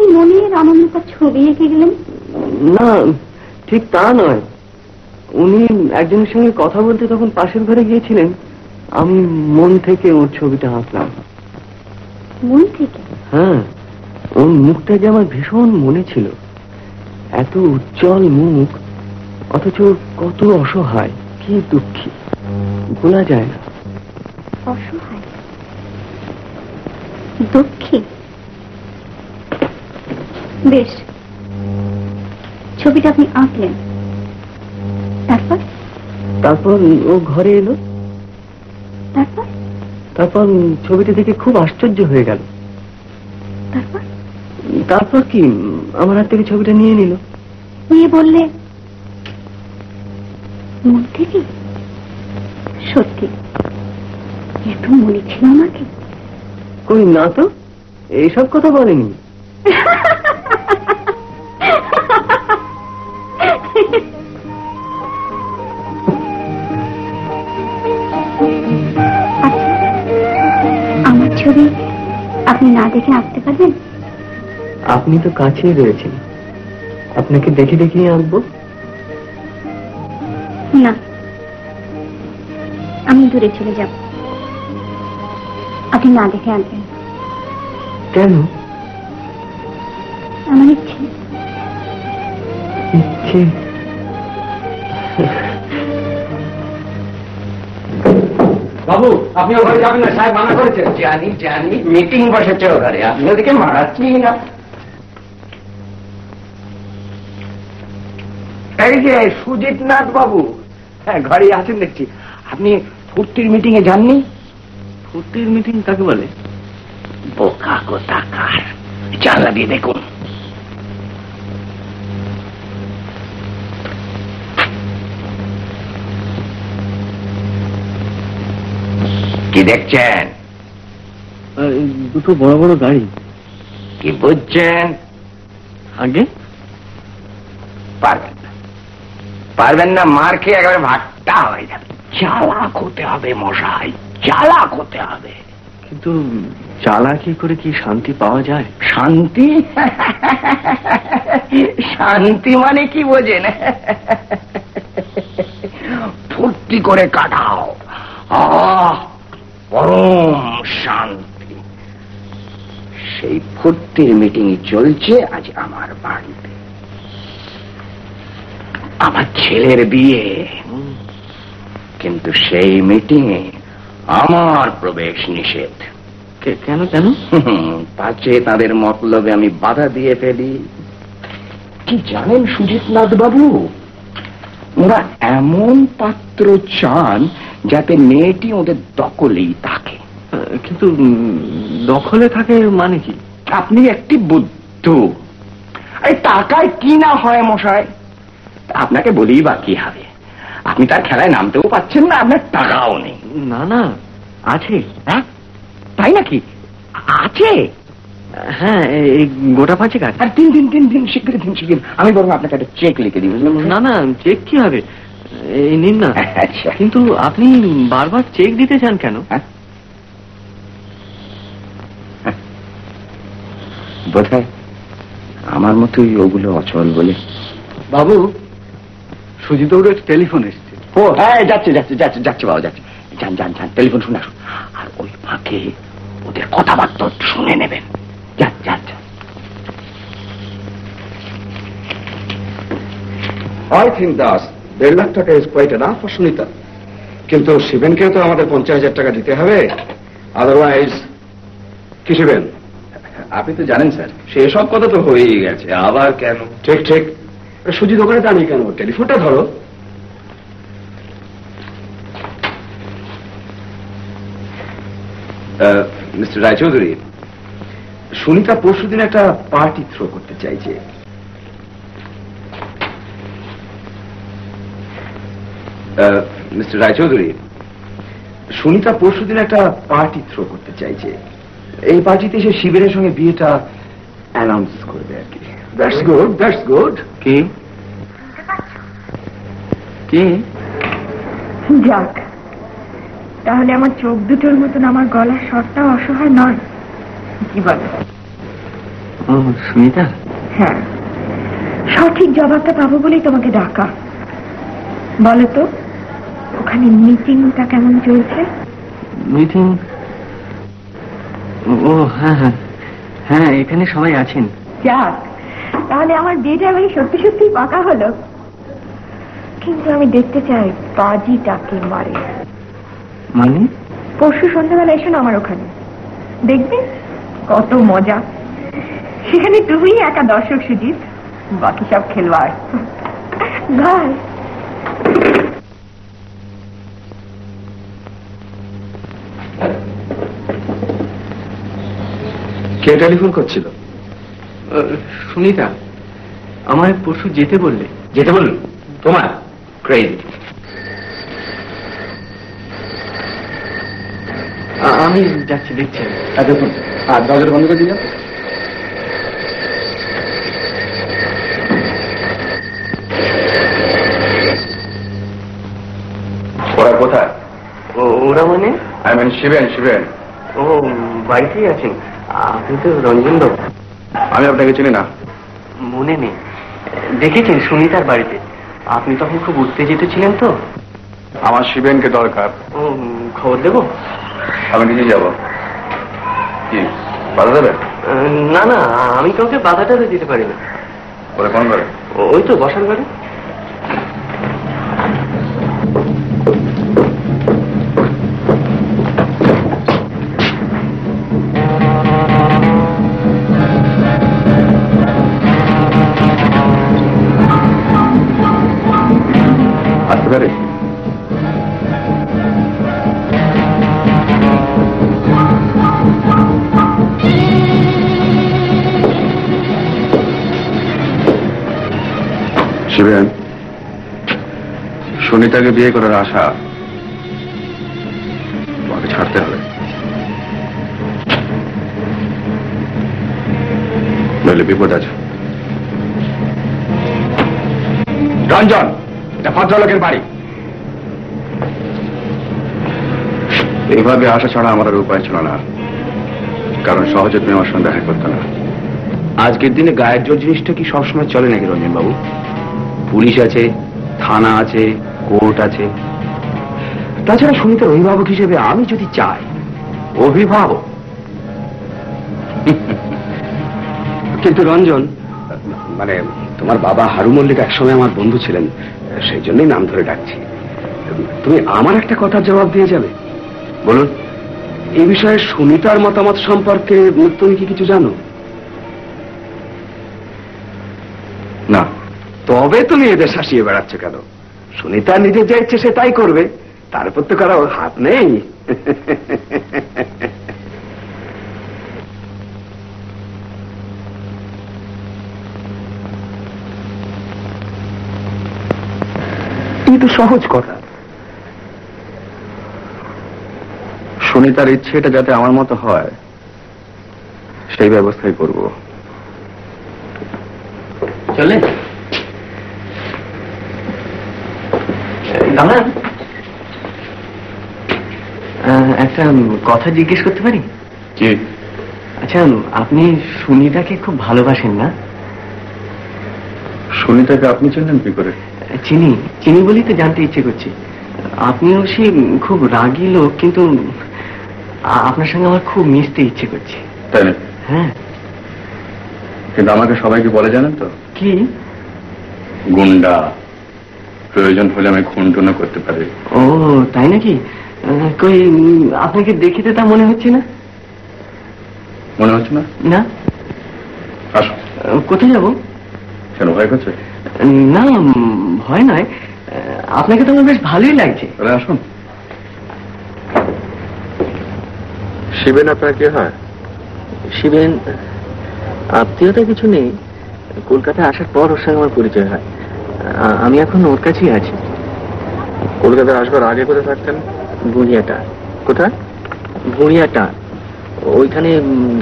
আপনি মনের আনন্দটা ছবি এঁকে গেলেন? না, ঠিক তা নয়। উনি একজনের সঙ্গে কথা বলতে তখন পাশের ঘরে গিয়েছিলেন, আমি মন থেকে ওর ছবিটা আঁকলাম। মন থেকে? হ্যাঁ, ওর মুখটা যে আমার ভীষণ মনে ছিল। এত উজ্জ্বল মুখ, অথচ কত অসহায়, কি দুঃখী, ভোলা যায় না। অসহায়, দুঃখী। বেশ, ছবিটা আপনি আঁকলেন, তারপর? তারপর ও ঘরে এলো। তারপর? তারপর ছবিটা দেখে খুব আশ্চর্য হয়ে গেল। তারপর? তারপর কি, আমার হাত থেকে ছবিটা নিয়ে নিল। নিয়ে বললে মন থেকে? সত্যি এত মনে ছিল আমাকে? কই না তো, এইসব কথা বলেনি। আমার ছবি আপনি না দেখে আঁকতে পারবেন? আপনি তো কাছেই রয়েছেন, আপনাকে দেখে দেখেই আঁকবো। না, আমি দূরে চলে যাব, আপনি না দেখে আনবেন। কেন? আমার ইচ্ছে। ইচ্ছে? বাবু, আপনি ওখানে যাবেন না, সাহেব মানা করেছেন। জানি জানি, মিটিং বসেছে ওখানে, আপনি ওদিকে মারাচ্ছি না। এই যে সুজিত নাথ বাবু, হ্যাঁ ঘরে আছেন দেখছি। আপনি ফুর্তির মিটিং এ যাননি? ফুর্তির মিটিং কাকে বলে? বোকা কোথাকার, জানলা দিয়ে দেখুন। কি দেখছেন? দুটো বড় বড় গাড়ি। কি বুঝছেন? আগে পারবেন না, পারবেন না, মার খেয়ে একেবারে ভাট্টা হয়ে যাবে। চালাক হতে হবে মশাই, চালাক হতে হবে। কিন্তু চালাকি করে কি শান্তি পাওয়া যায়? শান্তি? শান্তি মানে কি বোঝেন? ফুর্তি করে কাটাও, পরম শান্তি। সেই ফুর্তির মিটিং চলছে আজ আমার বাড়িতে। আমার ছেলের বিয়ে, কিন্তু সেই মিটিংয়ে আমার প্রবেশ নিষেধ। কেন কেন? পাছে তাদের মতলবে আমি বাধা দিয়ে ফেলি। কি জানেন সুজিত নাথ বাবু, ওরা এমন পাত্র চান যাতে মেয়েটি ওদের দখলেই থাকে। কিন্তু দখলে থাকে মানে কি? আপনি একটি বুদ্ধু। আরে টাকায় কি না হয় মশাই, আপনাকে বলেই বা কি হবে? আপনি তার খেলায় নামতেও পাচ্ছেন না, আপনার টাকাও নেই। না না, আছে। হ্যাঁ, তাই নাকি? আছে? হ্যাঁ, এই গোটা পাঁচেক আছে। আর তিন দিন তিন দিন শিগগির দিন শিগগির। আমি বরং আপনাকে একটা চেক লিখে দিই। না না, চেক কি হবে, এই নিন না। আচ্ছা, কিন্তু আপনি বারবার চেক দিতে চান কেন? বোধহয় আমার মতোই ওগুলো অচল বলে। বাবু, সুজিত ওর টেলিফোন এসছে। ও হ্যাঁ, যাচ্ছে যাচ্ছে যাচ্ছে যাচ্ছে বাবা, যাচ্ছে। যান যান যান, টেলিফোন শুনে আসুন। আর ওই ফাঁকে ওদের কথাবার্তা শুনে নেবেন। যান যান যান। I think দাস 1.5 লাখ টাকা is quite enough for Sunita. কিন্তু শিবেনকেও তো আমাদের 50,000 টাকা দিতে হবে, আদারওয়াইজ। কি শিবেন? আপনি তো জানেন স্যার, সেসব কথা তো হয়েই গেছে, আবার কেন? ঠিক ঠিক, সুজিত ওখানে দাঁড়িয়ে কেন? টেলিফোনটা ধরো। মিস্টার রায়চৌধুরী, সুনিতা পরশুদিন একটা পার্টি থ্রো করতে চাইছে। মিস্টার রায়চৌধুরী, সুনিতা পরশুদিন একটা পার্টি থ্রো করতে চাইছে। এই পার্টিতে সে শিবের সঙ্গে বিয়েটা অ্যানাউন্স করবে আর কি। That's good, that's good. কে কে? যাক, তাহলে আমার চোখ দুটোর মতন আমার গলার স্বরটাও অসহায় নয়। কি বলে? ও সুনিতা, হ্যাঁ, সঠিক জবাবটা পাবো বলেই তোমাকে ডাকা। বলো তো, ওখানে মিটিংটা কেমন চলছে? মিটিং? ও হ্যাঁ হ্যাঁ হ্যাঁ, এখানে সবাই আছেন। যাক, তাহলে আমার বিয়েটা এবারে সত্যি সত্যি পাকা হলো। কিন্তু আমি দেখতে চাই বাজিটাকে মারে। মানে? পরশু সন্ধ্যাবেলা এসো না আমার ওখানে, দেখবে কত মজা। সেখানে তুমি একা দর্শক সুজিত, বাকি সব খেলোয়াড়। ভাই, কে টেলিফোন করছিল? সুনিতা, আমায় পরশু যেতে বললে। যেতে বলুন? তোমার ক্রেজি। আমি যাচ্ছি, দেখছি। দেখুন, আর দরজাটা বন্ধ করে দিয়ে যাও। ওরা কোথায়? ওরা মানে? I mean Shiben. ও বাড়িতেই আছেন। আপনি তো রঞ্জন বাবু। আমি আপনাকে চিনি না। মনে নেই, দেখেছেন সুনিতার বাড়িতে। আপনি তখন খুব উত্তেজিত ছিলেন তো। আমার শিবেনকে দরকার। ও খবর দেবো? আমি নিজে যাব। কি বাধা দেবে? না না, আমি কাউকে বাধাটা দিতে পারি না। ওরা কোন করে? ওই তো বসার ঘরে। আসতে পারে? শিবেন, সুনিতাকে বিয়ে করার আশা তোমাকে ছাড়তে হবে, নইলে বিপদ আছে। রঞ্জন, এটা ভদ্রলোকের বাড়ি। এইভাবে আসা ছাড়া আমার আর উপায় ছিল না, কারণ সহজে তুমি আমার সঙ্গে দেখা করতে না। আজকের দিনে গায়ের জোর জিনিসটা কি সবসময় চলে নাকি রঞ্জন বাবু? পুলিশ আছে, থানা আছে, কোর্ট আছে। তাছাড়া সুনিতার অভিভাবক হিসেবে আমি যদি চাই, অভিভাবক। কিন্তু রঞ্জন, মানে তোমার বাবা হারু মল্লিক একসময় আমার বন্ধু ছিলেন, সেই জন্যই নাম ধরে ডাকছি। তুমি আমার একটা কথার জবাব দিয়ে যাবে? বলুন। এই বিষয়ে সুনিতার মতামত সম্পর্কে তুমি কি কিছু জানো? না। তবে তুমি এদের শাসিয়ে বেড়াচ্ছ কেন? সুনিতা নিজের যা ইচ্ছে সে তাই করবে, তার উপর তো কারো হাত নেই। এই তো সহজ কথা। সুনিতার ইচ্ছেটা যাতে আমার মতো হয় সেই ব্যবস্থাই করব। চলে দাঁড়ান, একটা কথা জিজ্ঞেস করতে পারি? কি? আচ্ছা, আপনি সুনিতাকে খুব ভালোবাসেন না? সুনিতাকে আপনি চেনেন কি করে? চিনি চিনি বলেই তো জানতে ইচ্ছে করছে। আপনিও সে খুব রাগী লোক, কিন্তু আপনার সঙ্গে আমার খুব মিশতে ইচ্ছে করছে। তাই না? হ্যাঁ। কিন্তু আমাকে সবাইকে বলে জানেন তো? কি? গুন্ডা। প্রয়োজন হলে আমি খুন-টুনও করতে পারি। ও তাই নাকি? কই, আপনাকে দেখে তো তা মনে হচ্ছে না। মনে হচ্ছে না? না। আসো। কোথায় যাবো? কেন ভয় করছে? না, ভয় নয়, আপনাকে তো আমার বেশ ভালোই লাগছে। তাহলে আসুন। শিবেন আপনার কি হয়? শিবেন আত্মীয়তা কিছু নেই, কলকাতায় আসার পর ওর সঙ্গে আমার পরিচয় হয়। আমি এখন ওর কাছেই আছি। কলকাতায় আসবার আগে কোথায় থাকতেন? ভুঁড়িয়াটা। কোথায়? ভুঁড়িয়াটা, ওইখানে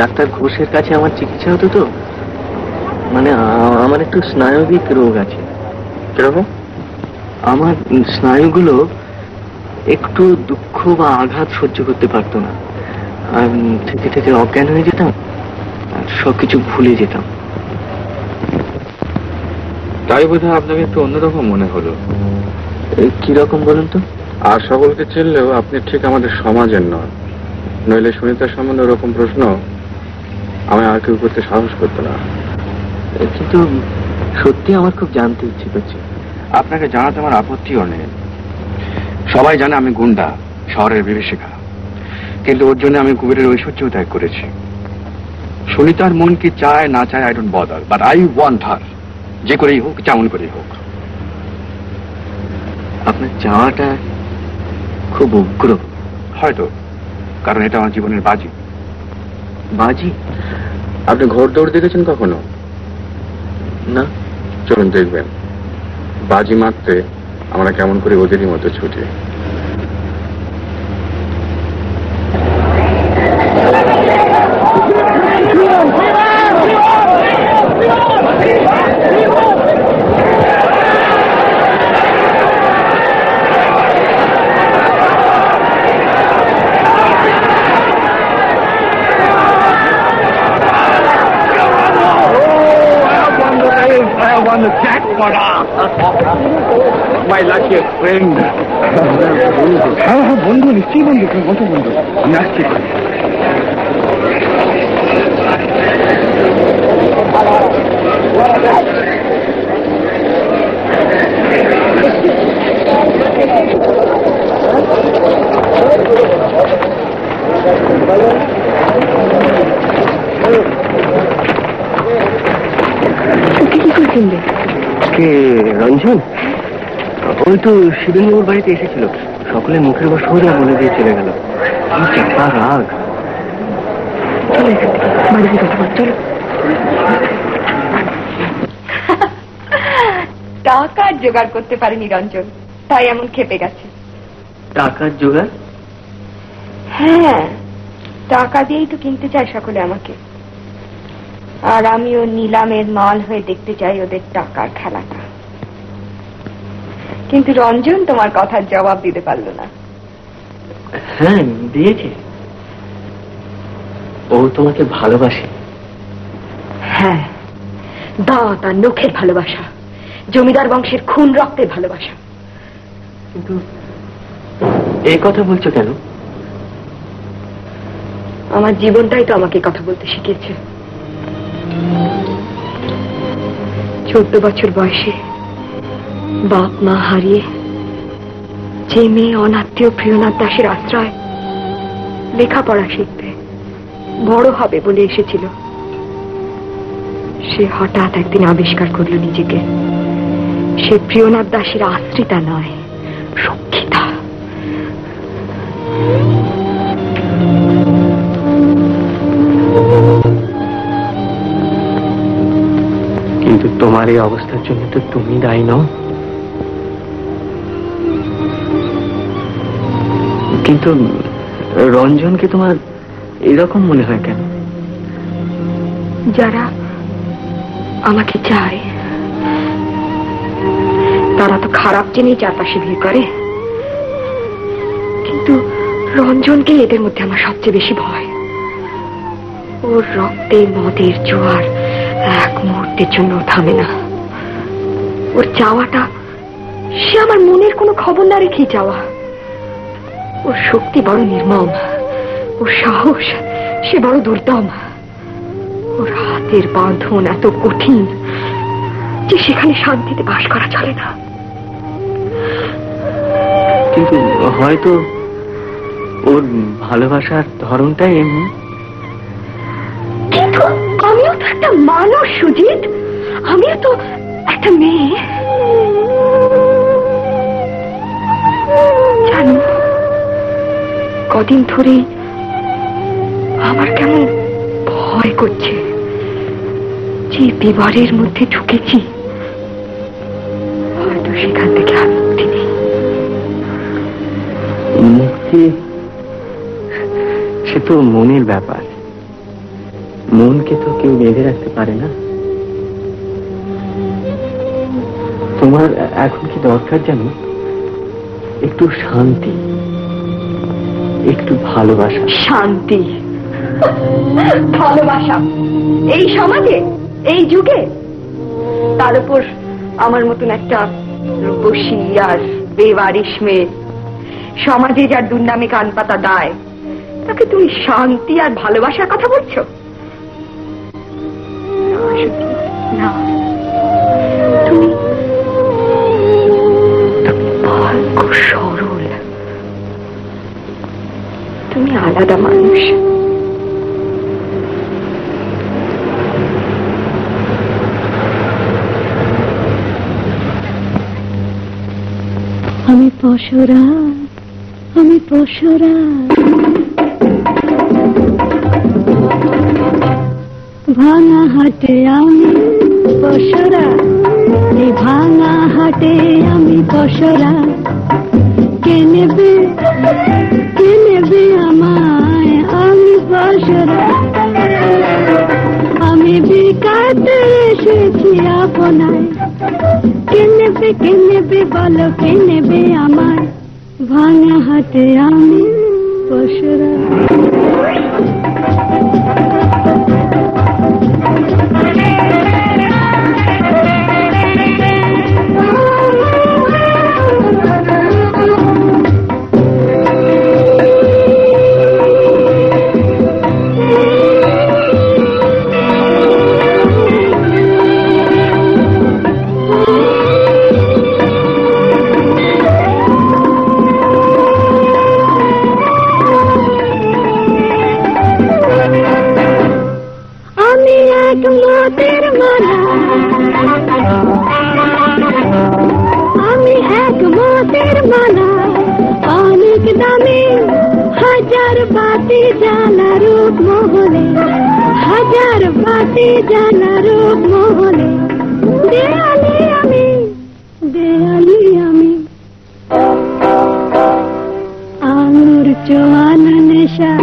ডাক্তার ঘোষের কাছে আমার চিকিৎসা হতো তো। মানে আমার একটু স্নায়বিক রোগ আছে। কিরকম? আমার স্নায়ুগুলো একটু দুঃখ বা আঘাত সহ্য করতে পারতো না, থেকে থেকে অজ্ঞান হয়ে যেতাম। সবকিছু ভুলে যেতাম। তাই বোধহয় আপনাকে একটু অন্যরকম মনে হলো। কিরকম বলুন তো? আর সকলকে চিনলেও আপনি ঠিক আমাদের সমাজের নন। নইলে সুনিতার সম্বন্ধে ওরকম প্রশ্ন আমি আর কেউ করতে সাহস করতো না। কিন্তু সত্যি আমার খুব জানতে ইচ্ছে করছে। আপনাকে জানাতে আমার আপত্তিও নেই। সবাই জানে আমি গুন্ডা, শহরের বিভীষিকা, কিন্তু ওর জন্য আমি কুবেরের ঐশ্বর্য ত্যাগ করেছি। সুনিতার মন কি চায় না চায় I don't bother, but I want হার, যে করেই হোক, যেমন করেই হোক। আপনার চাওয়াটা খুব উগ্র। হয়তো, কারণ এটা আমার জীবনের বাজি। বাজি? আপনি ঘোড়দৌড় দেখেছেন কখনো? না। চলুন দেখবেন বাজি মারতে আমরা কেমন করে ওদেরই মতো ছুটি। My luckiest friend. হ্যাঁ বন্ধু, নিশ্চয়ই বন্ধু, কত বন্ধু। আমি আসছি। কে? রঞ্জন? ওই তো শিবেন্দ্রবাবুর বাড়িতে এসেছিল, সকলে মুখের উপর সোজা বলে দিয়ে চলে গেল। কি চাপা রাগ। চলো। টাকার জোগাড় করতে পারেনি রঞ্জন, তাই এমন খেপে গেছে। টাকার জোগাড়? হ্যাঁ, টাকা দিয়েই তো কিনতে চায় সকলে আমাকে, আর আমিও নিলামের মাল হয়ে দেখতে চাই ওদের টাকার খেলাটা। কিন্তু রঞ্জন তোমার কথার জবাব দিতে পারলো না। হ্যাঁ, দিয়েছে। ও তোমাকে ভালোবাসে। হ্যাঁ, দাঁত আর নখের ভালোবাসা, জমিদার বংশের খুন রক্তের ভালোবাসা। কিন্তু এই কথা বলছো কেন? আমার জীবনটাই তো আমাকে কথা বলতে শিখিয়েছে। 14 বছর বয়সে বাপ মা হারিয়ে যে মেয়ে অনাত্মীয় প্রিয়নাথ দাসের আশ্রয় লেখাপড়া শিখবে, বড় হবে বলে এসেছিল, সে হঠাৎ একদিন আবিষ্কার করল নিজেকে সে প্রিয়নাথ দাসের আশ্রিতা নয়, সক্ষিতা। কিন্তু তোমার এই অবস্থার জন্য তো তুমি দায়ী নও। কিন্তু রঞ্জনকে তোমার এরকম মনে হয় কেন? যারা আমাকে চায় তারা তো খারাপ জেনেই চারপাশে ভিড় করে, কিন্তু রঞ্জনকে এদের মধ্যে আমার সবচেয়ে বেশি ভয়। ওর রক্তে মদের জোয়ার এক মুহূর্তের জন্য থামে না। ওর চাওয়াটা সে আমার মনের কোনো খবর না রেখেই চাওয়া। ওর শক্তি বড় নির্মম, ওর সাহস সে বড় দুর্দম। ওর হাতের বাঁধন এত কঠিন যে সেখানে শান্তিতে বাস করা চলে না। কিন্তু হয়তো ওর ভালোবাসার ধরনটাই এমনি। কিন্তু আমিও তো একটা মানুষ সুজিত, আমিও তো একটা মেয়ে। জানো, কদিন ধরে আমার কেমন ভয় করছে যে বিবাহের মধ্যে ঢুকেছি, হয়তো সেখান থেকে আর মুক্তি নেই। মুক্তি সে তো মনের ব্যাপার, মনকে তো কেউ বেঁধে রাখতে পারে না। তোমার এখন কি দরকার জানো? একটু শান্তি, একটু ভালোবাসা। শান্তি, ভালোবাসা এই সমাজে, এই যুগে, তার উপর আমার মতন একটা রূপসী আর বেওয়ারিশ মেয়ে, সমাজে যার দুর্নামে কান পাতা দায়, তাকে তুমি শান্তি আর ভালোবাসার কথা বলছো? না, তুমি খুব সরল, তুমি আলাদা মানুষ। আমি পশুরা, আমি পশুরা, ভাঙা হাটে আমি পশুরা, এই ভাঙা হাটে আমি পশুরা। কে নেবে, কে নেবে আমায়, আমি পশুরা। আমি বিকাতে এসেছি আপনায়, কে নেবে বলো, কে নেবে আমার ভাঙা হাটে আমি পশুরা। আমি এক মতের মালা, অনেক দামি, হাজার বাতি জ্বালা রূপ মহলে, হাজার বাতি জ্বালা রূপ মহলে। দেয়ালি আমি, দেয়ালি আমি, আঙুর চোয়ানা নেশা,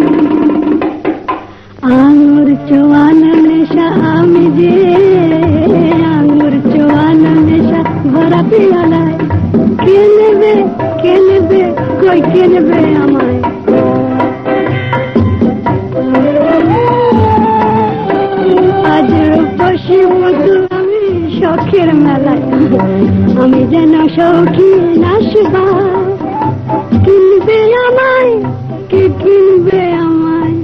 আঙুর চোয়ানা নেশা আমি যে, আঙুর চোয়ানা নেশা ভরা পিয়ালায়। কে নেবে, কে নেবে, কই কে নেবে আমায়? আজ রূপসী মধু আমি শখের মেলায়, আমি যেন সখী নাচবা। কিনবে আমায়, কে কিনবে আমায়?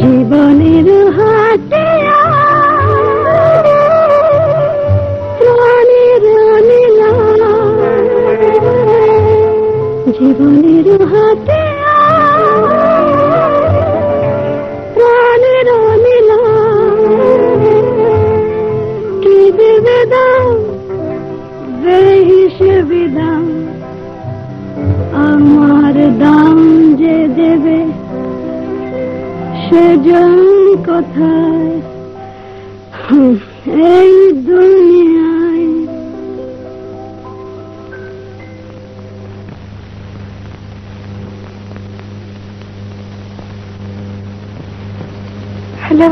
জীবনের হাতে প্রাণের নিলাম, জীবনের হাতে প্রাণের নিলাম। কি দেবে দাম, বেহিসেবি দাম, আমার দাম যে দেবে সেজন কোথায় এই দুনিয়ায়? হ্যালো,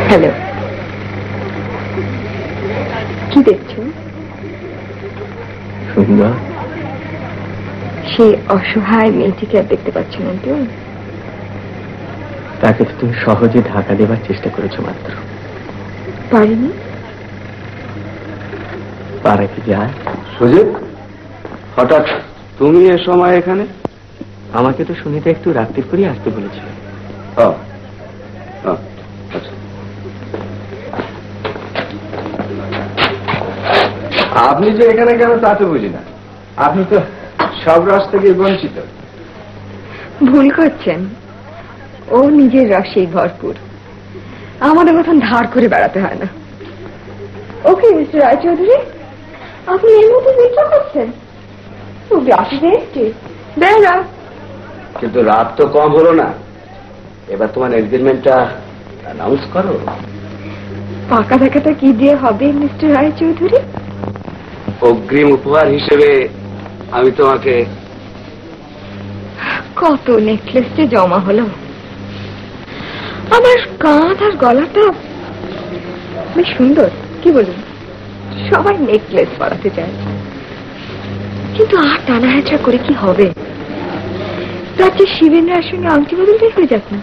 হ্যালো, কি দেখছো? সে অসহায় মেয়েটিকে আর দেখতে পাচ্ছ না তো? তাকে তো তুমি সহজে ঢাকা দেবার চেষ্টা করেছো মাত্র। পারিনি। পারা কি যায়? সুজিত, হঠাৎ তুমি এ সময় এখানে? আমাকে তো সুনিতা একটু রাত্রির করেই আসতে বলেছিল। আচ্ছা, আপনি যে এখানে কেন তা তো বুঝি না। আপনি তো সব রস থেকে বঞ্চিত। ভুল করছেন, ও নিজের রসেই ভরপুর, আমাদের মতন ধার করে বেড়াতে হয় না। ওকে মিস্টার রায়চৌধুরী, আপনি এর মতো চিন্তা করছেন? কিন্তু রাত তো কম হলো না, এবার তোমার এনগেজমেন্টটা অ্যানাউন্স করো। পাকা দেখাটা কি দিয়ে হবে মিস্টার রায়চৌধুরী? অগ্রিম উপহার হিসেবে আমি তোমাকে কত নেকলেস যে জমা হলো। আমার কাঁধ আর গলাটা বেশ সুন্দর, কি বলুন, সবাই নেকলেস পরাতে চায়, কিন্তু আর টানা হেঁচড়া করে কি হবে? তার যে শিবেন্দ্রের সঙ্গে আংটি বদলটাই হয়ে যাক না।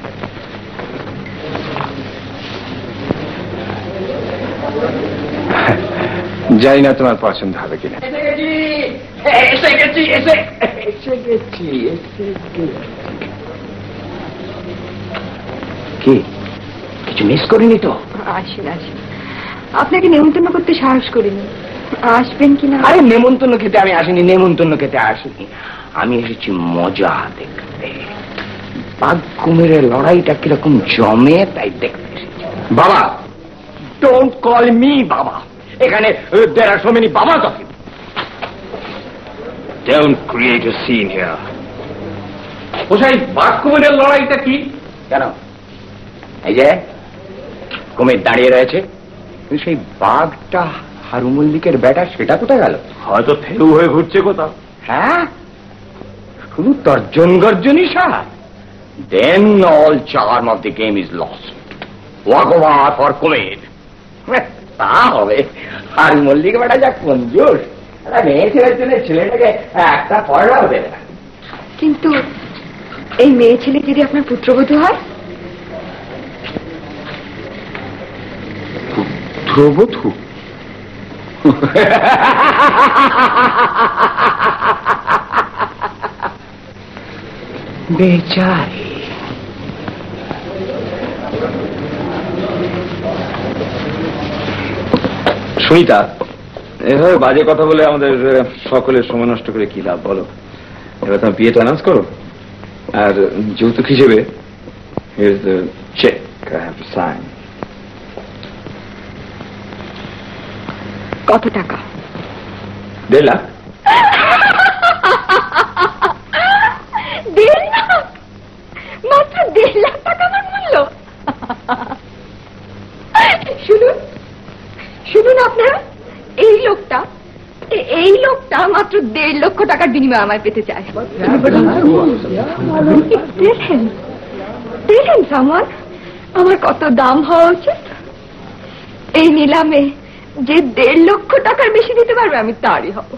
জানি না তোমার পছন্দ হবে কিনা। কি কিছু মিস করিনি তো? আসেন আসেন, আপনাকে নেমন্তন্ন করতে সাহস করিনি, আসবেন কিনা। আরে নেমন্তন্ন খেতে আমি আসিনি, নেমন্তন্ন খেতে আসিনি, আমি এসেছি মজা দেখতে। বাঘ কুমিরের লড়াইটা কিরকম জমে তাই দেখতে এসেছি। বাবা, ডোন্ট কল মি বাবা, এখানে there are so many babas of you. Don't create a scene here. ওসাই, বাঘ কুমিরের লড়াইটা কি? কেন, এই যে কুমির দাঁড়িয়ে রয়েছে, সেই বাঘটা হারু মল্লিকের বেটা, সেটা কোথায় গেল? হয়তো ফেরু হয়ে ঘুরছে কোথাও। হ্যাঁ, শুধু তর্জন গর্জনই সার। Then all charm of the game is lost. Walk over for কুমির। তা হবে, হারু মল্লিক বেটা যা কঞ্জুস, একটা মেয়ে ছেলের জন্য ছেলেটাকে একটা পয়সাও দেবে না। কিন্তু এই মেয়ে ছেলে যদি আপনার পুত্রবধূ হয়? পুত্রবধূ? বেচারি, সুনিতা, এভাবে বাজে কথা বলে আমাদের সকলের সময় নষ্ট করে কি লাভ বলো? এবার তোমার বিয়েটা অ্যানাউন্স করো, আর যৌতুক হিসেবে here's the check I have to sign. কত টাকা? 1.5 লাখ। 1.5 লাখ? মাত্র 1.5 লাখ টাকা আমার মূল্য? শুনুন শুনুন, আপনারা, এই লোকটা মাত্র 1.5 লক্ষ টাকার বিনিময়ে আমায় পেতে চায়। দেখেন সামান, আমার কত দাম হওয়া উচিত? এই নিলামে যে 1.5 লক্ষ টাকার বেশি দিতে পারবে আমি তারই হব।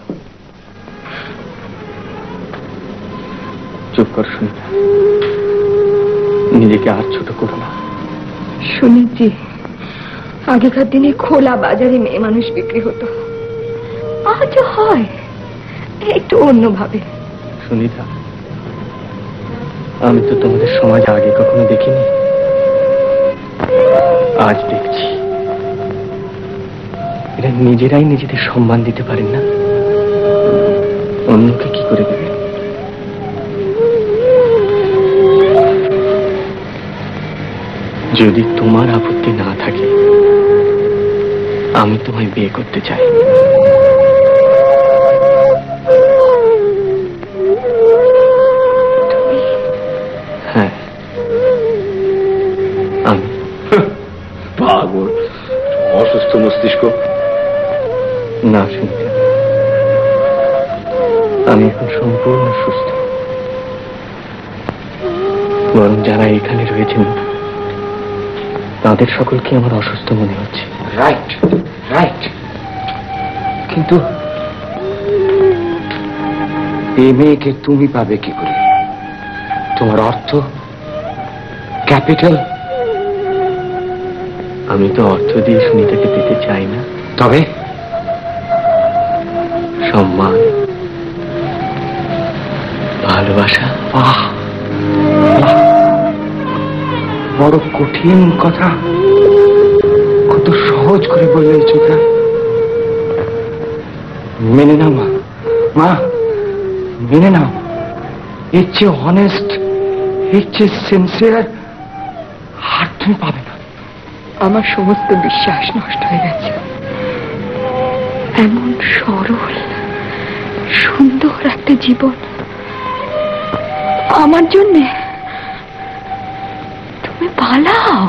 চুপ কর সুনিতা, নিজেকে আর ছোট করো না। শুনেছি আগেকার দিনে খোলা বাজারে মেয়ে মানুষ বিক্রি হতো, আজও হয়, একটু অন্যভাবে। সুনিতা, আমি তো তোমাদের সমাজ আগে কখনো দেখিনি, আজ দেখছি। এরা নিজেরাই নিজেদের সম্মান দিতে পারেন না, অন্যকে কি করে দেবে? যদি তোমার আপত্তি না থাকে, আমি তোমায় বিয়ে করতে চাই। হ্যাঁ, আমি। পাগল, অসুস্থ মস্তিষ্ক। না শুনতে, আমি এখন সম্পূর্ণ সুস্থ। বরং যারা এখানে রয়েছেন তাদের সকলকে আমার অসুস্থ মনে হচ্ছে। রাইট রাইট, কিন্তু এই মেয়েকে তুমি পাবে কি করে? তোমার অর্থ, ক্যাপিটাল। আমি তো অর্থ দিয়ে সুনিতাকে পেতে চাই না, তবে সম্মান, ভালোবাসা। বাহ, বড় কঠিন কথা, কত সহজ করে বললে চোখা। মেনে নাও মা, মা মেনে নাও। এর চেয়ে অনেস্ট, এর চেয়ে সিনসিয়ার আর তুমি পাবে না। আমার সমস্ত বিশ্বাস নষ্ট হয়ে গেছে। এমন সরল সুন্দর একটা জীবন আমার জন্যে তুমি পালাও,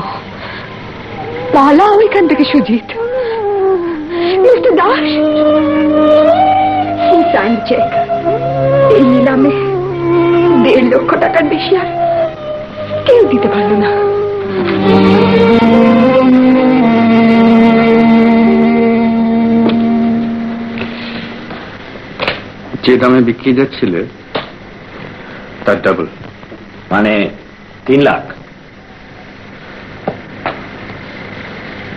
পালাও এখান থেকে সুজিত। মিস্টার দাস, এই নিলামে 1.5 লক্ষ টাকার বেশি আর কেউ দিতে পারল না। যে দামে বিক্রি যাচ্ছিলে তার ডাবল, মানে 3 লাখ।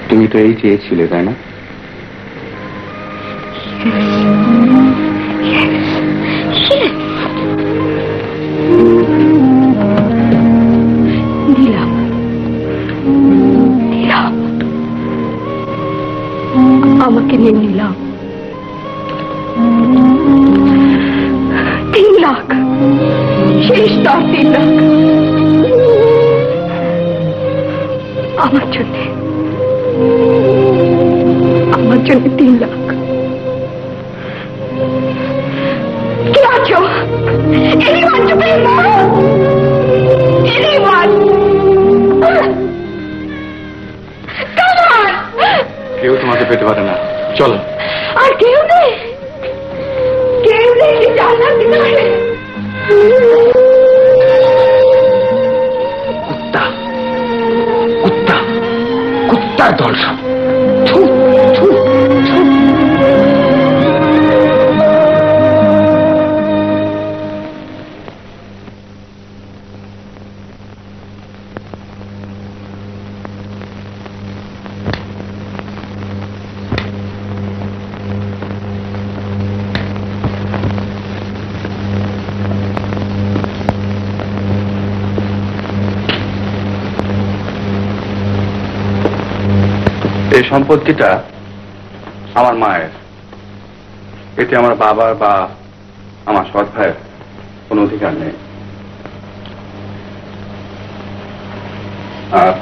তুমি তো এই চেয়েছিলে, তাই না? দিলাম দিলাম, আমাকে নিয়ে নিলাম 3 লাখ, শেষ তার 3 লাখ আমার জন্য 3 লাখ। কে আছো? Anyone to pay more? Anyone? Come on! কেউ তোমাকে পেতে পারে না, চলো। আর কেউ নেই, কেউ নেই জান্নাত দিতে পারে। কুত্তা কুত্তা কুত্তার দল সব। এই সম্পত্তিটা আমার মায়ের, এতে আমার বাবার বা আমার সৎ ভাইয়ের কোনো অধিকার নেই। আর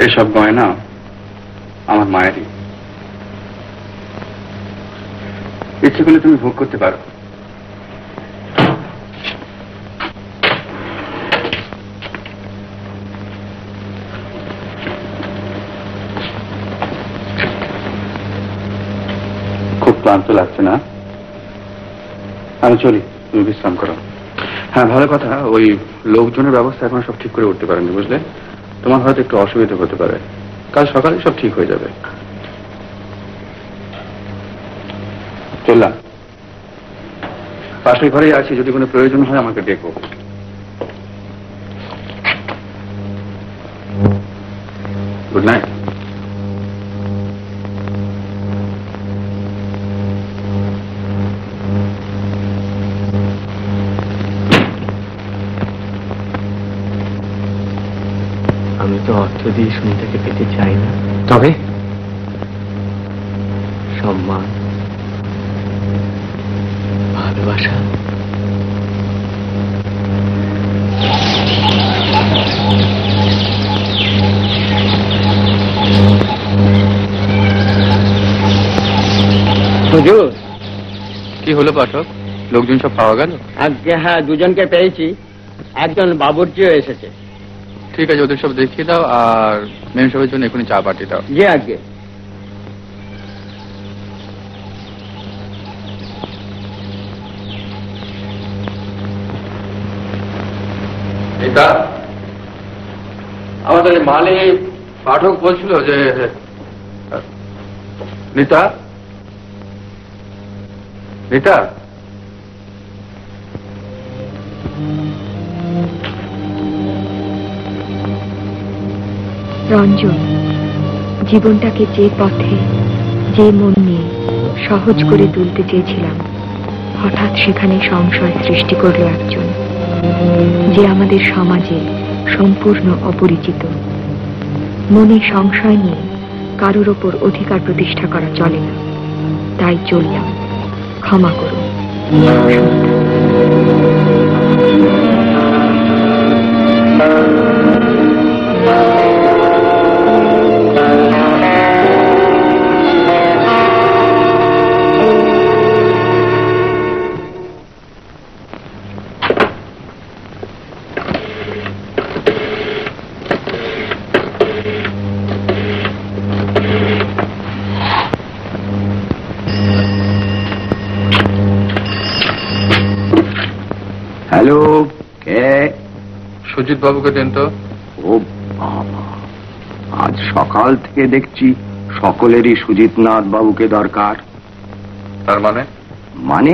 এসব গয়না আমার মায়েরই, ইচ্ছে করলে তুমি ভোগ করতে পারো। ক্লান্ত লাগছে না? আমি চলি, তুমি বিশ্রাম করো। হ্যাঁ, ভালো কথা, ওই লোকজনের ব্যবস্থা এখন সব ঠিক করে উঠতে পারেনি, বুঝলে? তোমার হয়তো একটু অসুবিধা হতে পারে, কাল সকালে সব ঠিক হয়ে যাবে। চললাম, পাশের ঘরেই আছি, যদি কোনো প্রয়োজন হয় আমাকে ডেকো। Good night. আমি তো অর্থ দিয়ে সুনিতাকে পেতে চাই না, তবে সম্মান, ভালোবাসা। হুজুর, কি হলো পাঠক? লোকজন সব পাওয়া গেল? আজকে হ্যাঁ, দুজনকে পেয়েছি, একজন বাবুর্চিও এসেছে। ঠিক আছে, ওদের সব দেখিয়ে দাও, আর মেম সাহেবের জন্য এখনই চা পাঠিয়ে দাও। জি আজকে। এটা আমাদের মালে পাঠক বলছিল যে রিতা রিতা রঞ্জন, জীবনটাকে যে পথে যে মন নিয়ে সহজ করে তুলতে চেয়েছিলাম, হঠাৎ সেখানে সংশয় সৃষ্টি করলো একজন, যে আমাদের সমাজে সম্পূর্ণ অপরিচিত। মনে সংশয় নিয়ে কারোর ওপর অধিকার প্রতিষ্ঠা করা চলে না, তাই চললাম। ক্ষমা করুন। হ্যালো, কে? সুজিত বাবুকে দেন তো। ও বাবা, আজ সকাল থেকে দেখছি সকলেরই সুজিতনাথ বাবুকে দরকার। তার মানে? মানে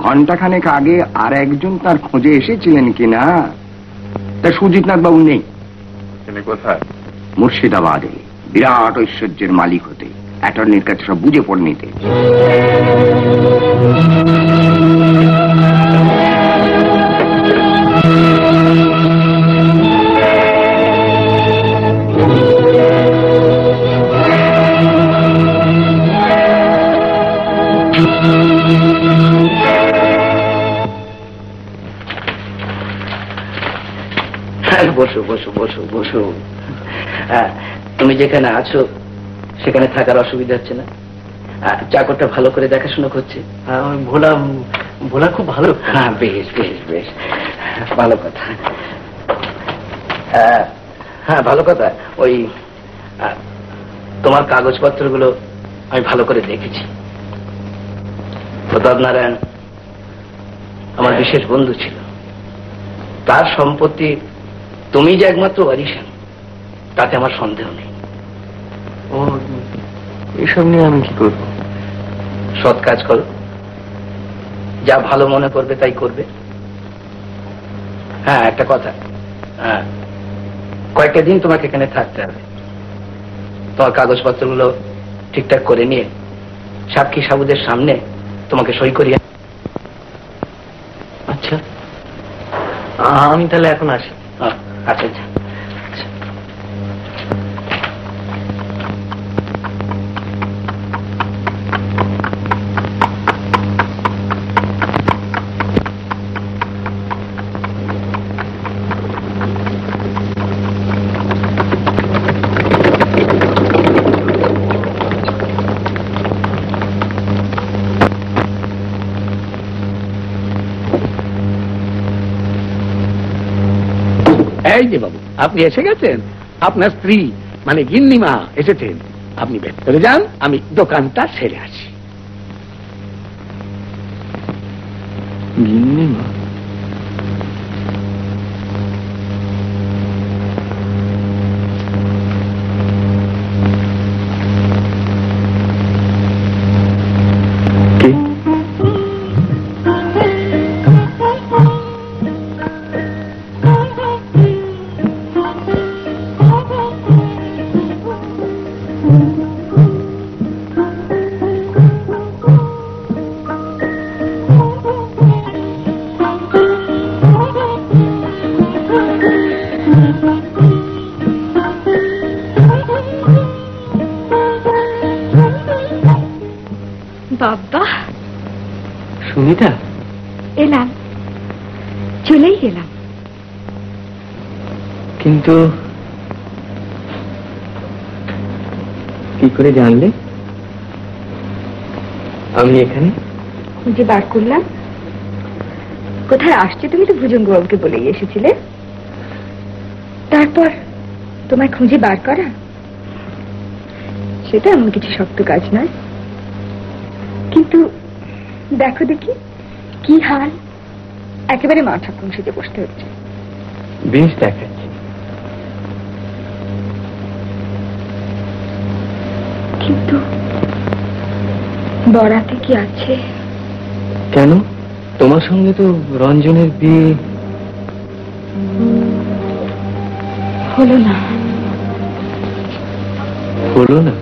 ঘন্টাখানেক আগে আর একজন তার খোঁজে এসেছিলেন কিনা। তা সুজিতনাথ বাবু নেই। তিনি কোথায়? মুর্শিদাবাদে বিরাট ঐশ্বর্যের মালিক হতে, অ্যাটর্নির কাছে সব বুঝে পড়ে নিতে। বসো বসো বসো বসো। তুমি যেখানে আছো সেখানে থাকার অসুবিধা হচ্ছে না? চাকরটা ভালো করে দেখাশোনা করছে? ভোলা খুব ভালো। হ্যাঁ, বেশ বেশ বেশ, ভালো কথা। হ্যাঁ, ভালো কথা। ওই তোমার কাগজপত্রগুলো আমি ভালো করে দেখেছি। প্রতাপ নারায়ণ আমার বিশেষ বন্ধু ছিল। তার সম্পত্তি তুমি যে একমাত্র ওয়ারিশান তাতে আমার সন্দেহ নেই। ও, এসব নিয়ে আমি কি করব? সৎ কাজ করো, যা ভালো মনে করবে তাই করবে। হ্যাঁ, একটা কথা, কয়েকটা দিন তোমাকে এখানে থাকতে হবে। তোমার কাগজপত্রগুলো ঠিকঠাক করে নিয়ে সাক্ষী সাবুদের সামনে তোমাকে সই করিয়ে। আচ্ছা, আমি তাহলে এখন আসি। আচ্ছা আচ্ছা। এই যে বাবু, আপনি এসে গেছেন। আপনার স্ত্রী মানে গিন্নিমা এসেছেন। আপনি ভেতরে যান, আমি দোকানটা সেরে আসি। গিন্নিমা? বাবা, সুনিতা, এলাম, চলেই এলাম। কিন্তু কি করে জানলে আমি এখানে? খুঁজে বার করলাম। কোথায় আসছে তুমি তো ভুজঙ্গ বাবুকে বলেই এসেছিলে। তারপর তোমায় খুঁজে বার করা, সেটা এমন কিছু শক্ত কাজ নয়। কিন্তু দেখো দেখি কি হাল, একেবারে মাথা খুঁজতে বসতে হচ্ছে। বেশ দেখাচ্ছি। কিন্তু বরাতে কি আছে? কেন? তোমার সঙ্গে তো রঞ্জনের বিয়ে হলো না। হলো না?